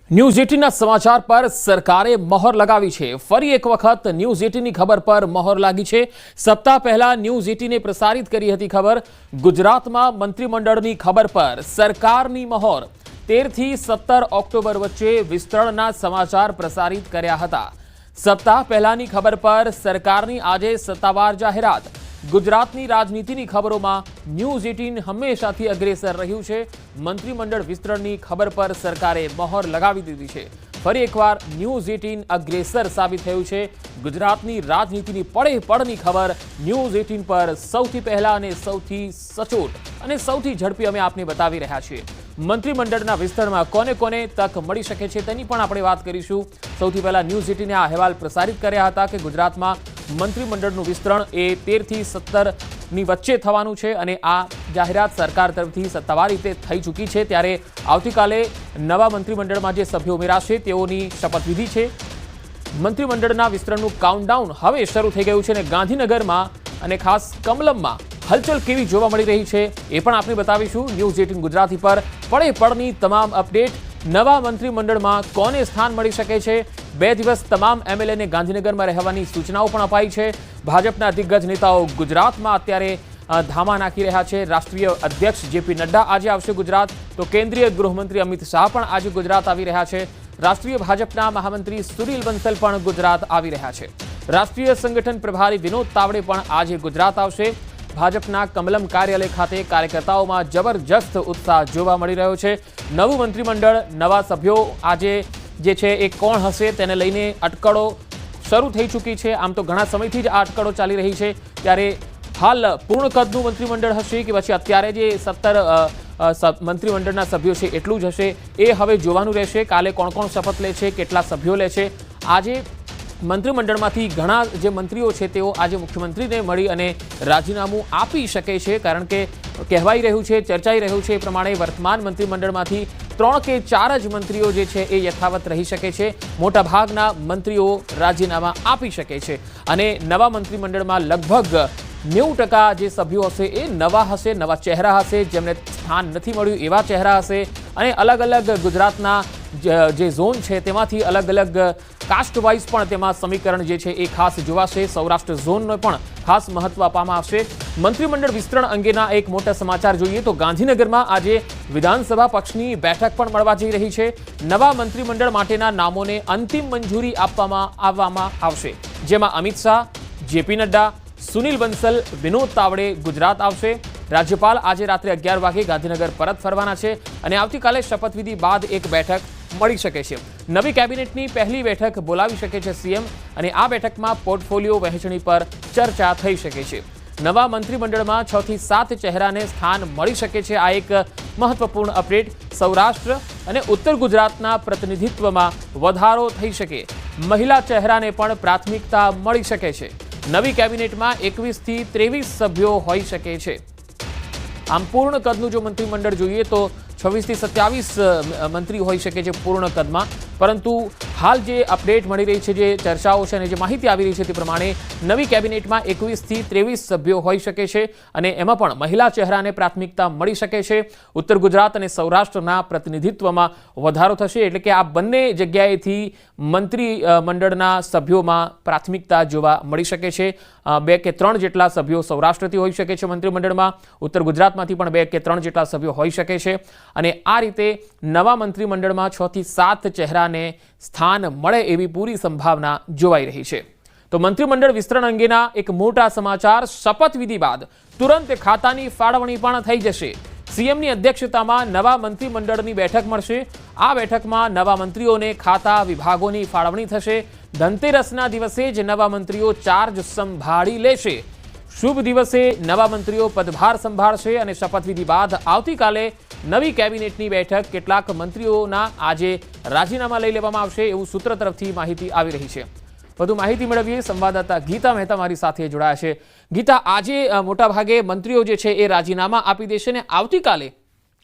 News 18 સમાચાર પર સરકારે મહોર લગાવી છે। ફરી એક વખત ન્યૂઝ 18 ખબર પર મહોર લાગી છે। સપ્તાહ પહેલા ન્યૂઝ 18 પ્રસારિત કરી હતી ખબર। ગુજરાતમાં મંત્રીમંડળની ખબર પર સરકારની મહોર। 13 થી 17 ઓક્ટોબર વચ્ચે વિસ્તરણના સમાચાર પ્રસારિત કર્યા હતા। સપ્તાહ પહેલાની ખબર પર સરકારની આજે સત્તાવાર જાહેરાત। ગુજરાતની રાજનીતિની ખબરોમાં ન્યૂઝ 18 હંમેશાથી અગ્રેસર રહ્યું છે। મંત્રીમંડળ વિસ્તરણની ખબર પર સરકારે મહોર લગાવી દીધી છે। ફરી એકવાર ન્યૂઝ 18 અગ્રેસર સાબિત થયું છે। ગુજરાતની રાજનીતિની પડે પડની ખબર ન્યૂઝ 18 પર સૌથી પહેલા અને સૌથી સચોટ અને સૌથી ઝડપી અમે આપને બતાવી રહ્યા છીએ। મંત્રીમંડળના વિસ્તરણમાં કોને કોને તક મળી શકે છે તેની પણ આપણે વાત કરીશું। સૌથી પહેલા ન્યૂઝ 18 આ અહેવાલ પ્રસારિત કર્યા હતા કે ગુજરાતમાં મંત્રીમંડળનું વિસ્તરણ એ 13 થી 17 ની વચ્ચે થવાનું છે અને આ જાહેરાત સરકાર તરફથી સત્તાવાર રીતે થઈ ચૂકી છે। ત્યારે આવતીકાલે નવા મંત્રીમંડળમાં જે સભ્યો ઉમેરાશે તેઓની શપથવિધિ છે। મંત્રીમંડળના વિસ્તરણનું કાઉન્ટડાઉન હવે શરૂ થઈ ગયું છે અને ગાંધીનગરમાં અને ખાસ કમલમમાં હલચલ કેવી જોવા મળી રહી છે એ પણ આપણે બતાવીશું। ન્યૂઝ 18 ગુજરાતી પર પડે પડની તમામ અપડેટ। નવા મંત્રીમંડળમાં કોને સ્થાન મળી શકે છે? 2 દિવસ તમામ એમએલએને ગાંધીનગરમાં રહેવાની સૂચનાઓ પણ અપાઈ છે। ભાજપના દિગ્ગજ નેતાઓ ગુજરાતમાં અત્યારે ધામા નાખી રહ્યા છે। રાષ્ટ્રીય અધ્યક્ષ જેપી નડ્ડા આજે આવશે ગુજરાત, તો કેન્દ્રીય ગૃહમંત્રી અમિત શાહ પણ આજે ગુજરાત આવી રહ્યા છે। રાષ્ટ્રીય ભાજપના મહામંત્રી સુનિલ બંસલ પણ ગુજરાત આવી રહ્યા છે। રાષ્ટ્રીય સંગઠન પ્રભારી વિનોદ તાવડે પણ આજે ગુજરાત આવશે। ભાજપના કમલમ કાર્યાલય ખાતે કાર્યકર્તાઓમાં જબરજસ્ત ઉત્સાહ જોવા મળી રહ્યો છે। નવું મંત્રીમંડળ, નવા સભ્યો આજે જે છે એ કોણ હશે તેને લઈને અટકળો શરૂ થઈ ચૂકી છે। આમ તો ઘણા સમયથી જ આ અટકળો ચાલી રહી છે। ત્યારે હાલ પૂર્ણ કદનું મંત્રીમંડળ હશે કે પછી અત્યારે જે 17 મંત્રીમંડળના સભ્યો છે એટલું જ હશે એ હવે જોવાનું રહેશે। કાલે કોણ કોણ શપથ લે છે, કેટલા સભ્યો લે છે। આજે મંત્રીમંડળમાંથી ઘણા જે મંત્રીઓ છે તેઓ આજે મુખ્યમંત્રીને મળી અને રાજીનામું આપી શકે છે, કારણ કે કહેવાઈ રહ્યું છે, ચર્ચાઈ રહ્યું છે એ પ્રમાણે વર્તમાન મંત્રીમંડળમાંથી 3 કે 4 જ મંત્રીઓ જે છે એ યથાવત રહી શકે છે। મોટાભાગના મંત્રીઓ રાજીનામા આપી શકે છે અને નવા મંત્રીમંડળમાં લગભગ 90% જે સભ્યો હશે એ નવા હશે, નવા ચહેરા હશે, જેમને સ્થાન નથી મળ્યું એવા ચહેરા હશે અને અલગ અલગ ગુજરાતના જે ઝોન છે તેમાંથી અલગ અલગ કાસ્ટ વાઇઝ પણ તેમાં સમીકરણ જે છે એ ખાસ જોવાશે। સૌરાષ્ટ્ર ઝોનનો પણ ખાસ મહત્વ આપવામાં આવશે। મંત્રીમંડળ વિસ્તરણ અંગેના એક મોટા સમાચાર જોઈએ તો ગાંધીનગરમાં આજે વિધાનસભા પક્ષની બેઠક પણ મળવા જઈ રહી છે। નવા મંત્રીમંડળ માટેના નામોને અંતિમ મંજૂરી આપવામાં આવશે, જેમાં અમિત શાહ, જેપી નડ્ડા, સુનિલ બંસલ, વિનોદ તાવડે ગુજરાત આવશે। રાજ્યપાલ આજે રાત્રે 11 વાગે ગાંધીનગર પરત ફરવાના છે અને આવતીકાલે શપથવિધિ બાદ એક બેઠક મળી શકે છે। નવી કેબિનેટની પહેલી બેઠક બોલાવી શકે છે સીએમ અને આ બેઠકમાં પોર્ટફોલિયો વહેંચણી પર ચર્ચા થઈ શકે છે। નવા મંત્રીમંડળમાં 6 થી 7 ચહેરાને સ્થાન મળી શકે છે। આ એક મહત્વપૂર્ણ અપડેટ। સૌરાષ્ટ્ર અને ઉત્તર ગુજરાતના પ્રતિનિધિત્વમાં વધારો થઈ શકે, મહિલા ચહેરાને પણ પ્રાથમિકતા મળી શકે છે। નવી કેબિનેટમાં 21 થી 23 સભ્યો હોઈ શકે છે। આમ પૂર્ણ કદનું જો મંત્રીમંડળ જોઈએ તો 26 થી 27 મંત્રી હોઈ શકે છે પૂર્ણ કદમાં, પરંતુ હાલ જે અપડેટ મળી રહી છે, જે ચર્ચાઓ છે અને જે માહિતી આવી રહી છે તે પ્રમાણે નવી કેબિનેટમાં 21 થી 23 સભ્યો હોઈ શકે છે અને એમાં પણ મહિલા ચહેરાને પ્રાથમિકતા મળી શકે છે। ઉત્તર ગુજરાત અને સૌરાષ્ટ્રના પ્રતિનિધિત્વમાં વધારો થશે, એટલે કે આ બંને જગ્યાએથી મંત્રી મંડળના સભ્યોમાં પ્રાથમિકતા જોવા મળી શકે છે। 2 કે 3 જેટલા સભ્યો સૌરાષ્ટ્રથી હોઈ શકે છે મંત્રીમંડળમાં, ઉત્તર ગુજરાતમાંથી પણ 2 કે 3 જેટલા સભ્યો હોઈ શકે છે અને આ રીતે નવા મંત્રીમંડળમાં 6 થી 7 ચહેરાને સ્થાન મળે એવી પૂરી સંભાવના જોવાઈ રહી છે। તો મંત્રીમંડળ વિસ્તરણ અંગેના એક મોટા સમાચાર। શપથવિધિ બાદ તુરંત ખાતાની ફાળવણી પણ થઈ જશે। સીએમની અધ્યક્ષતામાં નવા મંત્રીમંડળની બેઠક મળશે। આ બેઠકમાં નવા મંત્રીઓને ખાતા વિભાગોની ફાળવણી થશે। ધનતેરસના દિવસે જ નવા મંત્રીઓ ચાર્જ સંભાળી લેશે। શુભ દિવસે નવા મંત્રીઓ પદભાર સંભાળશે અને શપથવિધિ બાદ આવતીકાલે નવી કેબિનેટની બેઠક, કેટલાક મંત્રીઓના આજે રાજીનામા લઈ લેવામાં આવશે એવું સૂત્ર તરફથી માહિતી આવી રહી છે। વધુ માહિતી મેળવીએ, સંવાદદાતા ગીતા મહેતા મારી સાથે જોડાયા છે। ગીતા, આજે મોટાભાગે મંત્રીઓ જે છે એ રાજીનામા આપી દેશે અને આવતીકાલે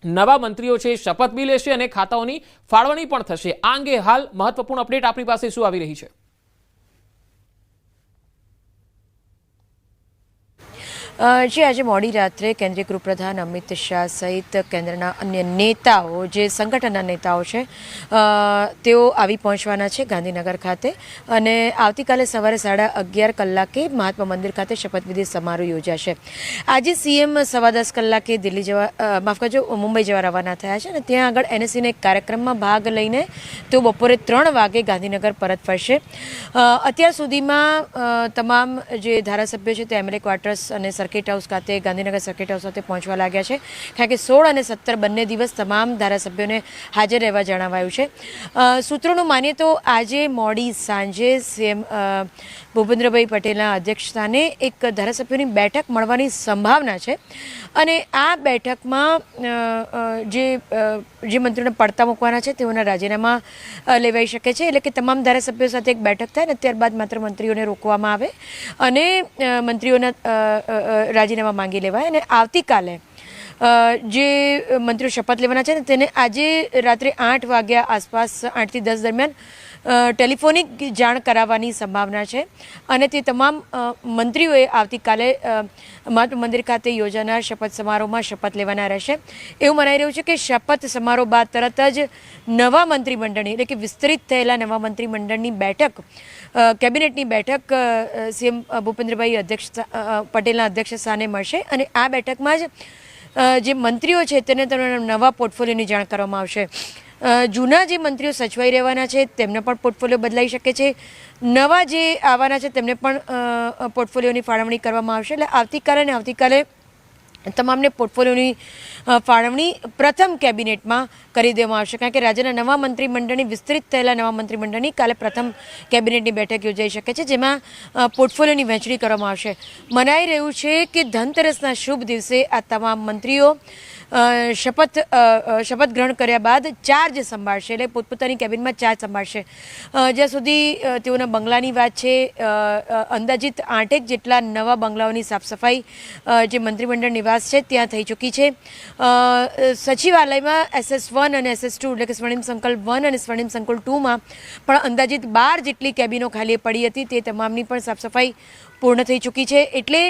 નવા મંત્રીઓ છે શપથ બી લેશે અને ખાતાઓની ફાળવણી પણ થશે। આ અંગે હાલ મહત્વપૂર્ણ અપડેટ આપણી પાસે શું આવી રહી છે? જે આજે મોડી રાત્રે કેન્દ્રીય ગૃહપ્રધાન અમિત શાહ સહિત કેન્દ્રના અન્ય નેતાઓ જે સંગઠનના નેતાઓ છે તેઓ આવી પહોંચવાના છે ગાંધીનગર ખાતે અને આવતીકાલે સવારે 11:30 કલાકે મહાત્મા મંદિર ખાતે શપથવિધિ સમારોહ યોજાશે. આજે સીએમ 10:15 કલાકે દિલ્હી જવા માફ કરજો મુંબઈ જવા રવાના થયા છે અને ત્યાં આગળ એનએસસીના એક કાર્યક્રમમાં ભાગ લઈને તેઓ બપોરે 3 વાગે ગાંધીનગર પરત ફરશે. અત્યાર સુધીમાં તમામ જે ધારાસભ્યો છે તે એમએલએ ક્વાર્ટર્સ અને સર્કિટ હાઉસ ખાતે ગાંધીનગર સર્કિટ હાઉસ ખાતે પહોંચવા લાગ્યા છે, કારણ કે 16 અને 17 બંને દિવસ તમામ ધારાસભ્યોને હાજર રહેવા જણાવાયું છે. સૂત્રોનું માનીએ તો આજે મોડી સાંજે સીએમ ભૂપેન્દ્રભાઈ પટેલના અધ્યક્ષસ્થાને એક ધારાસભ્યોની બેઠક મળવાની સંભાવના છે અને આ બેઠકમાં જે મંત્રીઓને પડતા મૂકવાના છે તેઓના રાજીનામા લેવાઈ શકે છે. એટલે કે તમામ ધારાસભ્યો સાથે એક બેઠક થાય ને ત્યારબાદ માત્ર મંત્રીઓને રોકવામાં આવે અને મંત્રીઓના રાજીનામા માંગી લેવાય અને આવતીકાલે જે મંત્રીઓ શપથ લેવાના છે ને તેને આજે રાત્રે 8 વાગ્યા આસપાસ 8 થી 10 દરમિયાન ટેલિફોનિક જાણ કરાવવાની સંભાવના છે અને તે તમામ મંત્રીઓએ આવતીકાલે મહાત્મા મંદિર ખાતે યોજાનાર શપથ સમારોહમાં શપથ લેવાના રહેશે. એવું મનાઈ રહ્યું છે કે શપથ સમારોહ બાદ તરત જ નવા મંત્રીમંડળની એટલે કે વિસ્તરિત થયેલા નવા મંત્રીમંડળની બેઠક કેબિનેટની બેઠક સીએમ ભૂપેન્દ્રભાઈ પટેલના અધ્યક્ષસ્થાને મળશે અને આ બેઠકમાં જ જે મંત્રીઓ છે તેને તેમના નવા પોર્ટફોલિયોની જાણ કરવામાં આવશે. જૂના જે મંત્રીઓ સચવાઈ રહેવાના છે તેમને પણ પોર્ટફોલિયો બદલાઈ શકે છે, નવા જે આવવાના છે તેમને પણ પોર્ટફોલિયોની ફાળવણી કરવામાં આવશે. એટલે આવતીકાલે તમામને પોર્ટફોલિયોની ફાળવણી પ્રથમ કેબિનેટમાં કરી દેવામાં આવશે, કારણ કે રાજ્યના નવા મંત્રીમંડળની વિસ્તરિત થયેલા નવા મંત્રીમંડળની કાલે પ્રથમ કેબિનેટની બેઠક યોજાઈ શકે છે, જેમાં પોર્ટફોલિયોની વહેંચણી કરવામાં આવશે. મનાઈ રહ્યું છે કે ધનતેરસના શુભ દિવસે આ તમામ મંત્રીઓ શપથ ગ્રહણ કર્યા બાદ ચાર્જ સંભાળશે, એટલે પોતપોતાની કેબિનમાં ચાર્જ સંભાળશે. જ્યાં સુધી તેઓના બંગલાની વાત છે, અંદાજિત 8 જેટલા નવા બંગલાઓની સાફ સફાઈ જે મંત્રીમંડળ નિવાસ છે ત્યાં થઈ ચૂકી છે. સચિવાલયમાં SS1 અને SS2 એટલે કે સ્વર્ણિમ સંકલ્પ 1 અને સ્વર્ણિમ સંકલ્પ 2માં પણ અંદાજિત 12 જેટલી કેબિનો ખાલી પડી હતી, તે તમામની પણ સાફ સફાઈ પૂર્ણ થઈ ચૂકી છે. એટલે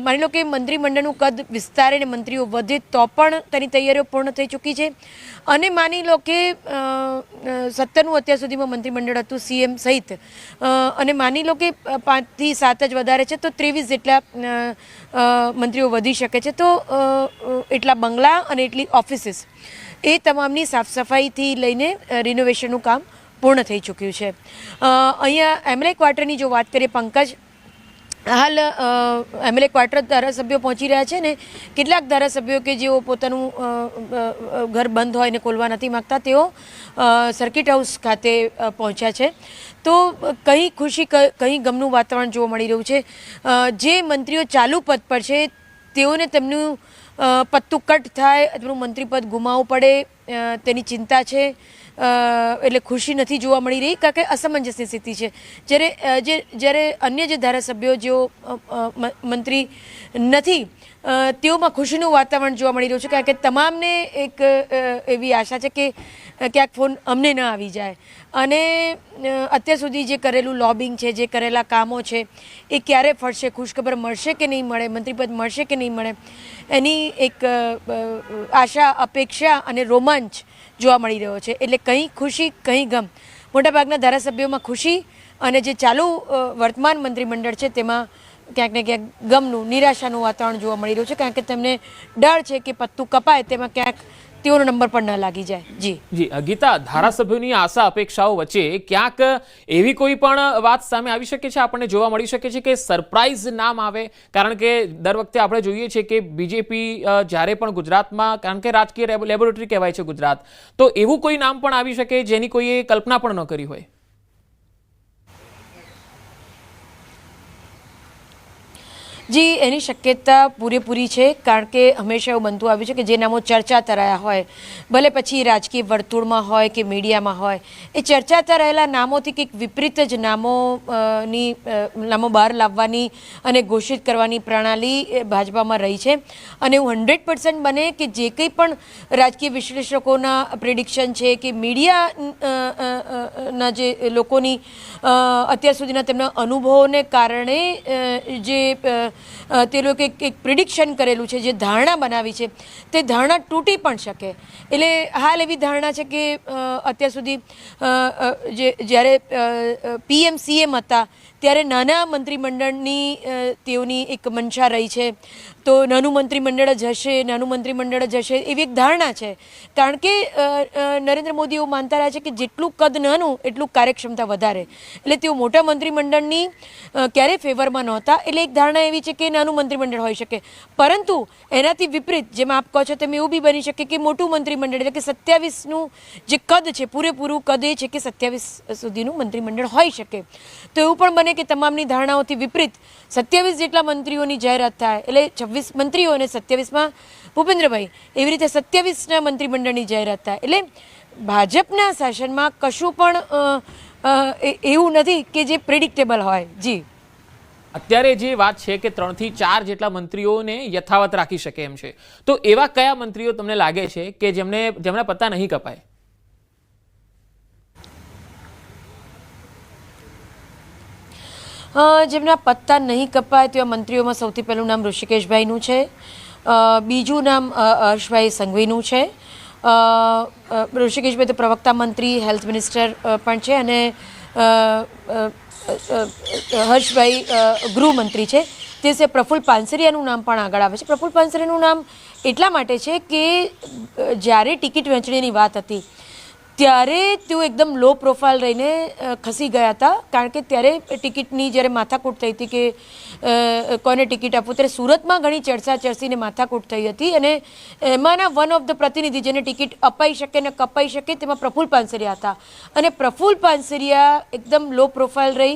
માની લો કે મંત્રીમંડળનું કદ વિસ્તારે અને મંત્રીઓ વધે તો પણ તેની તૈયારીઓ પૂર્ણ થઈ ચૂકી છે અને માની લો કે 17નું અત્યાર સુધીમાં મંત્રીમંડળ હતું સીએમ સહિત અને માની લો કે 5 થી 7 જ વધારે છે તો 23 જેટલા મંત્રીઓ વધી શકે છે. તો એટલા બંગલા અને એટલી ઓફિસીસ એ તમામની સાફ સફાઈથી લઈને રિનોવેશનનું કામ પૂર્ણ થઈ ચૂક્યું છે. અહીંયા એમએલએ ક્વાર્ટરની જો વાત કરીએ પંકજ, હાલ એમએલએ ક્વાર્ટર ધારાસભ્યો પહોંચી રહ્યા છે ને કેટલાક ધારાસભ્યો કે જેઓ પોતાનું ઘર બંધ હોય ને ખોલવા નથી માગતા તેઓ સર્કિટ હાઉસ ખાતે પહોંચ્યા છે. તો કંઈ ખુશી કંઈ ગમનું વાતાવરણ જોવા મળી રહ્યું છે. જે મંત્રીઓ ચાલુ પદ પર છે તેઓને તેમનું પત્તું કટ થાય અથવા મંત્રીપદ ગુમાવવું પડે તેની ચિંતા છે, એટલે ખુશી નથી જોવા મળી રહી, કારણ કે અસમંજસની સ્થિતિ છે. જ્યારે અન્ય જે ધારાસભ્યો જેઓ મંત્રી નથી તેઓમાં ખુશીનું વાતાવરણ જોવા મળી રહ્યું છે, કારણ કે તમામને એક એવી આશા છે કે ક્યાંક ફોન અમને ન આવી જાય અને અત્યાર સુધી જે કરેલું લોબિંગ છે, જે કરેલા કામો છે એ ક્યારે ફળશે, ખુશખબર મળશે કે નહીં મળે, મંત્રીપદ મળશે કે નહીં મળે, એની એક આશા અપેક્ષા અને રોમાંચ જોવા મળી રહ્યો છે. એટલે કંઈ ખુશી કંઈ ગમ, મોટાભાગના ધારાસભ્યોમાં ખુશી અને જે ચાલુ વર્તમાન મંત્રીમંડળ છે તેમાં ક્યાંક ને ક્યાંક ગમનું નિરાશાનું વાતાવરણ જોવા મળી રહ્યું છે, કારણ કે તેમને ડર છે કે પત્તું કપાય તેમાં ક્યાંક તેઓનો નંબર પણ ન લાગી જાય. જી ગીતા, ધારાસભ્યોની આશા અપેક્ષાઓ વચ્ચે ક્યાંક એવી કોઈ પણ વાત સામે આવી શકે છે, આપણને જોવા મળી શકે છે કે સરપ્રાઇઝ નામ આવે, કારણ કે દર વખતે આપણે જોઈએ છીએ કે બીજેપી જ્યારે પણ ગુજરાતમાં, કારણ કે રાજકીય લેબોરેટરી કહેવાય છે ગુજરાત, તો એવું કોઈ નામ પણ આવી શકે જેની કોઈએ કલ્પના પણ ન કરી હોય. જી, એની શક્યતા પૂરેપૂરી છે, કારણ કે હંમેશા એવું બનતું આવ્યું છે કે જે નામો ચર્ચાતા રહ્યા હોય, ભલે પછી રાજકીય વર્તુળમાં હોય કે મીડિયામાં હોય, એ ચર્ચાતા રહેલા નામોથી કંઈક વિપરીત જ નામો બહાર લાવવાની અને ઘોષિત કરવાની પ્રણાલી ભાજપામાં રહી છે. અને એવું 100% બને કે જે કંઈ પણ રાજકીય વિશ્લેષકોના પ્રિડિક્શન છે કે મીડિયાના જે લોકોની અત્યાર સુધીના તેમના અનુભવોને કારણે જે તે લોકો એક પ્રિડિક્શન કરેલું છે, જે ધારણા બનાવી છે, તે ધારણા તૂટી પણ શકે. એટલે હાલ એવી ધારણા છે કે અત્યાર સુધી જ્યારે PM CM હતા ત્યારે નાના મંત્રીમંડળની તેઓની એક મંશા રહી છે. તો નાનું મંત્રીમંડળ જ હશે, નાનું મંત્રીમંડળ જ હશે એવી એક ધારણા છે. કારણ કે નરેન્દ્ર મોદી એવું માનતા રહ્યા છે કે જેટલું કદ નાનું એટલું કાર્યક્ષમતા વધારે. એટલે તેઓ મોટા મંત્રીમંડળની ક્યારેય ફેવરમાં નહોતા. એટલે એક ધારણા એવી છે કે નાનું મંત્રીમંડળ હોઈ શકે. પરંતુ એનાથી વિપરીત જેમ આપ કહો છો તેમ એવું બી બની શકે કે મોટું મંત્રીમંડળ એટલે કે 27નું જે કદ છે, પૂરેપૂરું કદ એ છે કે 27 સુધીનું મંત્રીમંડળ હોઈ શકે. તો એવું પણ બને કે તમામની ધારણાઓથી વિપરીત 27 જેટલા મંત્રીઓની જાહેરાત થાય, એટલે 26 મંત્રીઓ અને 27માં ભૂપેન્દ્રભાઈ, એવી રીતે 27ના મંત્રીમંડળની જાહેરાત થાય. એટલે ભાજપના શાસનમાં કશું પણ એવું નથી કે જે પ્રેડિક્ટેબલ હોય. જી, અત્યારે જે વાત છે કે 3 થી 4 જેટલા મંત્રીઓને યથાવત રાખી શકે એમ છે, તો એવા કયા મંત્રીઓ તમને લાગે છે કે જેમના પત્તા નહીં કપાય? જેમના પત્તા નહીં કપાય તેવા મંત્રીઓમાં સૌથી પહેલું નામ ઋષિકેશભાઈનું છે. બીજું નામ હર્ષભાઈ સંઘવીનું છે. ઋષિકેશભાઈ તો પ્રવક્તા મંત્રી, હેલ્થ મિનિસ્ટર પણ છે, અને હર્ષભાઈ ગૃહમંત્રી છે. તે છે પ્રફુલ્લ પાનસરિયાનું નામ પણ આગળ આવે છે. પ્રફુલ્લ પાનસરિયાનું નામ એટલા માટે છે કે જ્યારે ટિકિટ વહેંચણીની વાત હતી ત્યારે તેઓ એકદમ લો પ્રોફાઇલ રહીને ખસી ગયા હતા. કારણ કે ત્યારે ટિકિટની જ્યારે માથાકૂટ થઈ હતી કે કોને ટિકિટ આપવું, ત્યારે સુરતમાં ઘણી ચર્ચાચર્ચીને માથાકૂટ થઈ હતી. અને એમાંના વન ઓફ ધ પ્રતિનિધિ જેને ટિકિટ અપાઈ શકે ને કપાઈ શકે તેમાં પ્રફુલ્લ પાનસરિયા હતા. અને પ્રફુલ્લ પાનસરિયા એકદમ લો પ્રોફાઇલ રહી,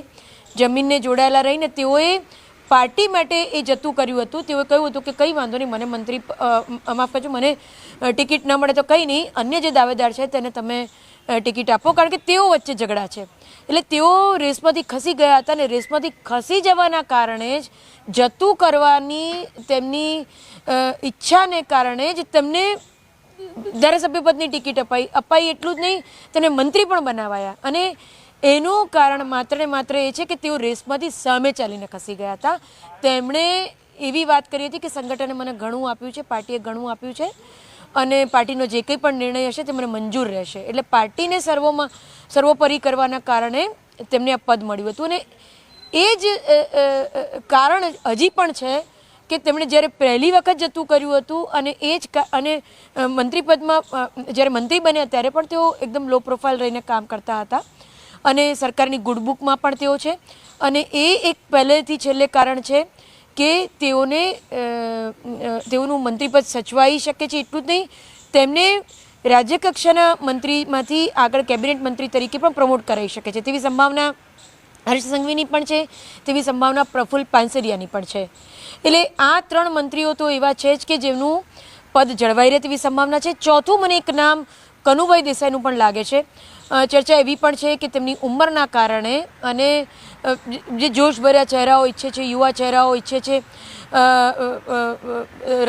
જમીનને જોડાયેલા રહીને તેઓએ પાર્ટી માટે એ જતું કર્યું હતું. તેઓએ કહ્યું હતું કે કંઈ વાંધો નહીં, મને મંત્રી માફ કરજો, મને ટિકિટ ન મળે તો કંઈ નહીં, અન્ય જે દાવેદાર છે તેને તમે ટિકિટ આપો. કારણ કે તેઓ વચ્ચે ઝઘડા છે. એટલે તેઓ રેસમાંથી ખસી ગયા હતા, અને રેસમાંથી ખસી જવાના કારણે જ જતું કરવાની તેમની ઈચ્છાને કારણે જ તેમને ધારાસભ્ય પદની ટિકિટ અપાઈ. એટલું જ નહીં, તેને મંત્રી પણ બનાવાયા. અને એનું કારણ માત્ર ને માત્ર એ છે કે તેઓ રેસમાંથી સામે ચાલીને ખસી ગયા હતા. તેમણે એવી વાત કરી હતી કે સંગઠને મને ઘણું આપ્યું છે, પાર્ટીએ ઘણું આપ્યું છે, અને પાર્ટીનો જે કંઈ પણ નિર્ણય હશે તે મને મંજૂર રહેશે. એટલે પાર્ટીને સર્વોપરી કરવાના કારણે તેમને આ પદ મળ્યું હતું. અને એ જ કારણ હજી પણ છે કે તેમણે જ્યારે પહેલી વખત જતું કર્યું હતું, અને એ જ અને મંત્રીપદમાં જ્યારે મંત્રી બન્યા ત્યારે પણ તેઓ એકદમ લો પ્રોફાઇલ રહીને કામ કરતા હતા. અને સરકારની ગુડબુકમાં પણ તેઓ છે. અને એ એક પહેલેથી છેલ્લે કારણ છે કે તેઓનું મંત્રીપદ સચવાઈ શકે છે. એટલું જ નહીં, તેમને રાજ્યકક્ષાના મંત્રીમાંથી આગળ કેબિનેટ મંત્રી તરીકે પણ પ્રમોટ કરાઈ શકે છે. તેવી સંભાવના હર્ષ સંઘવીની પણ છે, તેવી સંભાવના પ્રફુલ્લ પાનસરિયાની પણ છે. એટલે આ 3 મંત્રીઓ તો એવા છે જ કે જેમનું પદ જળવાઈ રહે તેવી સંભાવના છે. ચોથું મને એક નામ કનુભાઈ દેસાઈનું પણ લાગે છે. ચર્ચા એવી પણ છે કે તેમની ઉંમરના કારણે અને જે જોશભર્યા ચહેરાઓ ઈચ્છે છે, યુવા ચહેરાઓ ઈચ્છે છે,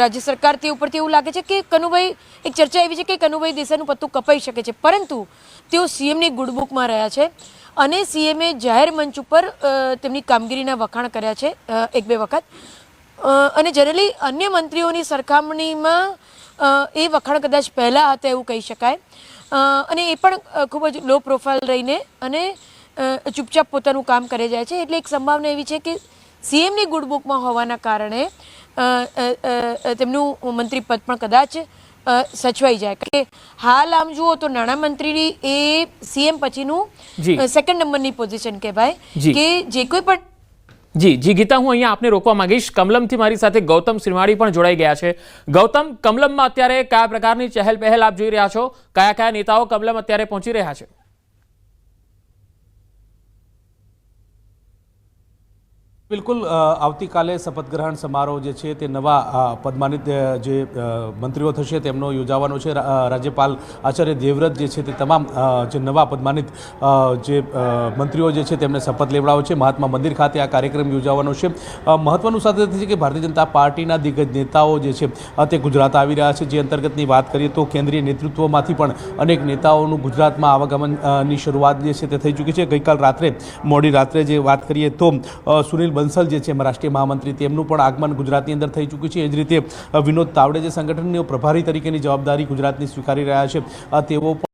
રાજ્ય સરકાર તે ઉપરથી એવું લાગે છે કે કનુભાઈ, એક ચર્ચા એવી છે કે કનુભાઈ દેસાઈનું પત્તું કપાઈ શકે છે. પરંતુ તેઓ CMની ગુડબુકમાં રહ્યા છે, અને CMએ જાહેર મંચ ઉપર તેમની કામગીરીના વખાણ કર્યા છે 1-2 વખત. અને જનરલી અન્ય મંત્રીઓની સરખામણીમાં એ વખાણ કદાચ પહેલાં હતા એવું કહી શકાય. અને એ પણ ખૂબ જ લો પ્રોફાઇલ રહીને અને ચૂપચાપ પોતાનું કામ કરે જાય છે. એટલે એક સંભાવના એવી છે કે CMની ગુડબુકમાં હોવાના કારણે તેમનું મંત્રી પદ પણ કદાચ સચવાઈ જાય. કે હાલ આમ જુઓ તો નાણામંત્રીની એ CM પછીનું સેકન્ડ નંબરની પોઝિશન કહેવાય કે જે કોઈ પણ. જી ગીતા, હું અહીંયા આપને રોકવા માંગીશ. કમલમથી મારી સાથે ગૌતમ શ્રીમાળી પણ જોડાઈ ગયા છે. ગૌતમ, કમલમમાં અત્યારે કયા પ્રકારની ચહેલ પહેલ આપ જોઈ રહ્યા છો? કયા નેતાઓ કમલમ અત્યારે પહોંચી રહ્યા છે? બિલકુલ, આવતીકાલે શપથ ગ્રહણ સમારોહ જે છે તે નવા પદમાનિત જે મંત્રીઓ થશે તેમનો યોજાવાનો છે. રાજ્યપાલ આચાર્ય દેવવ્રત જે છે તે તમામ જે નવા પદમાનિત જે મંત્રીઓ જે છે તેમને શપથ લેવડાવે છે. મહાત્મા મંદિર ખાતે આ કાર્યક્રમ યોજાવાનો છે. મહત્વનું સાથે છે કે ભારતીય જનતા પાર્ટીના દિગ્ગજ નેતાઓ જે છે તે ગુજરાત આવી રહ્યા છે. જે અંતર્ગતની વાત કરીએ તો કેન્દ્રીય નેતૃત્વમાંથી પણ અનેક નેતાઓનું ગુજરાતમાં આવાગમનની શરૂઆત જે છે તે થઈ ચૂકી છે. ગઈકાલ રાત્રે, મોડી રાત્રે જે વાત કરીએ તો સુનિલ બંસલ જે છે રાષ્ટ્રીય મહામંત્રી તેમનું પણ આગમન ગુજરાતની અંદર થઈ ચૂક્યું છે. એ જ રીતે વિનોદ તાવડે જે સંગઠનની પ્રભારી તરીકેની જવાબદારી ગુજરાતની સ્વીકારી રહ્યા છે તેઓ